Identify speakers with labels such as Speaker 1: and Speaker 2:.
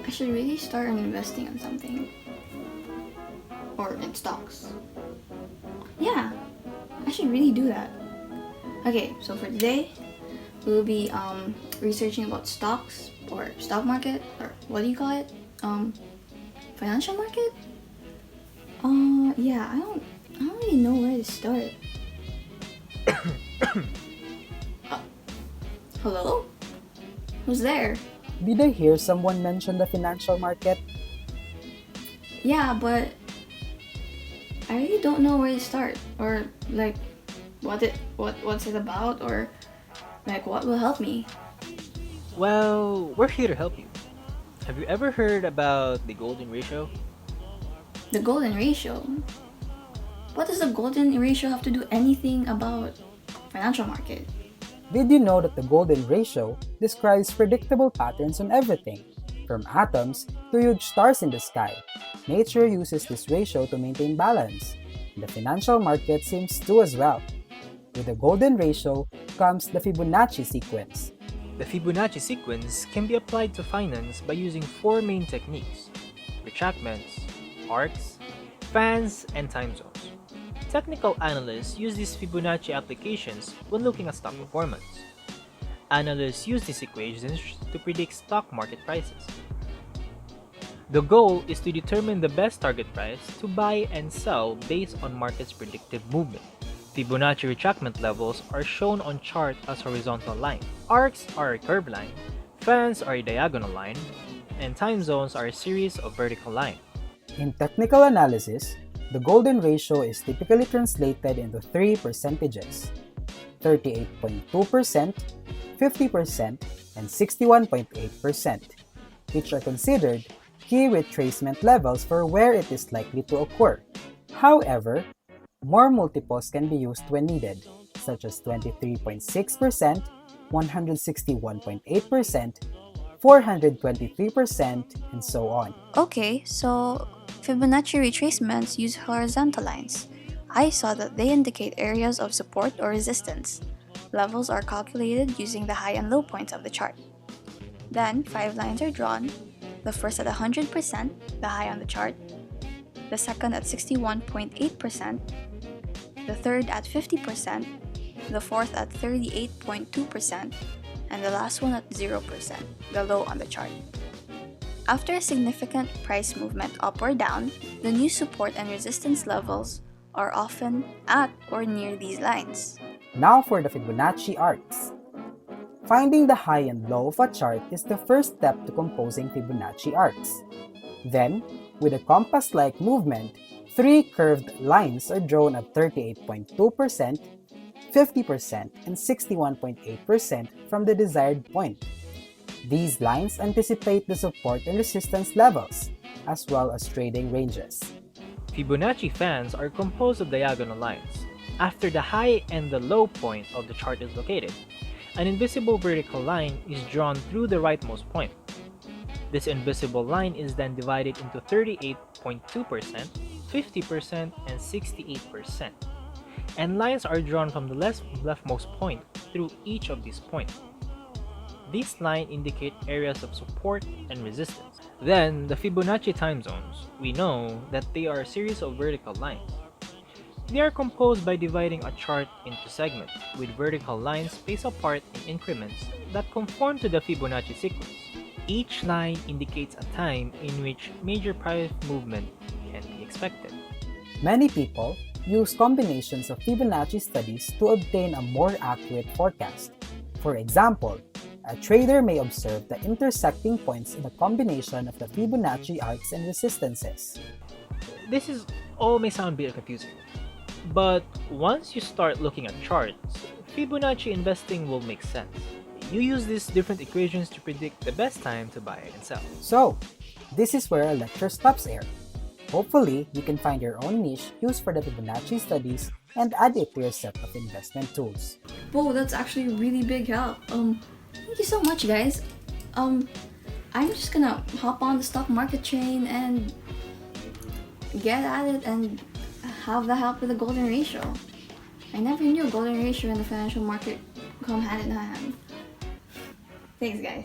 Speaker 1: I should really start on investing in something. Or in stocks. Yeah, I should really do that. Okay, so for today, we'll be researching about stocks or stock market or what do you call it? Financial market? Yeah, I don't really know where to start. Hello? Who's there?
Speaker 2: Did I hear someone mention the financial market?
Speaker 1: Yeah, but I really don't know where to start or like what's it about or like what will help me.
Speaker 3: Well, we're here to help you. Have you ever heard about the golden ratio?
Speaker 1: The golden ratio. What does the golden ratio have to do anything about financial market?
Speaker 2: Did you know that the golden ratio describes predictable patterns on everything, from atoms to huge stars in the sky? Nature uses this ratio to maintain balance. The financial market seems to as well. With the golden ratio comes the Fibonacci sequence.
Speaker 3: The Fibonacci sequence can be applied to finance by using four main techniques: retracements, arcs, fans, and time zones. Technical analysts use these Fibonacci applications when looking at stock performance. Analysts use these equations to predict stock market prices. The goal is to determine the best target price to buy and sell based on market's predictive movement. Fibonacci retracement levels are shown on chart as horizontal line. Arcs are a curved line, fans are a diagonal line, and time zones are a series of vertical lines.
Speaker 2: In technical analysis, the golden ratio is typically translated into three percentages: 38.2%, 50%, and 61.8%, which are considered key retracement levels for where it is likely to occur. However, more multiples can be used when needed, such as 23.6%, 161.8%, 423%, and so on.
Speaker 4: Okay, so Fibonacci retracements use horizontal lines. I saw that they indicate areas of support or resistance. Levels are calculated using the high and low points of the chart. Then, 5 lines are drawn, the first at 100%, the high on the chart, the second at 61.8%, the third at 50%, the fourth at 38.2%, and the last one at 0%, the low on the chart. After a significant price movement up or down, the new support and resistance levels are often at or near these lines.
Speaker 2: Now for the Fibonacci arcs. Finding the high and low of a chart is the first step to composing Fibonacci arcs. Then, with a compass-like movement, three curved lines are drawn at 38.2%, 50%, and 61.8% from the desired point. These lines anticipate the support and resistance levels, as well as trading ranges.
Speaker 3: Fibonacci fans are composed of diagonal lines. After the high and the low point of the chart is located, an invisible vertical line is drawn through the rightmost point. This invisible line is then divided into 38.2%, 50%, and 68%. And lines are drawn from the leftmost point through each of these points. These lines indicate areas of support and resistance. Then, the Fibonacci time zones. We know that they are a series of vertical lines. They are composed by dividing a chart into segments, with vertical lines spaced apart in increments that conform to the Fibonacci sequence. Each line indicates a time in which major price movement can be expected.
Speaker 2: Many people use combinations of Fibonacci studies to obtain a more accurate forecast. For example, a trader may observe the intersecting points in a combination of the Fibonacci arcs and resistances.
Speaker 3: This is all may sound a bit confusing, but once you start looking at charts, Fibonacci investing will make sense. You use these different equations to predict the best time to buy and sell.
Speaker 2: So, this is where our lecture stops here. Hopefully, you can find your own niche used for the Fibonacci studies and add it to your set of investment tools.
Speaker 1: Whoa, that's actually a really big help. Thank you so much, guys. I'm just gonna hop on the stock market train and get at it and have the help with the golden ratio. I never knew golden ratio and the financial market come hand in hand. Thanks, guys.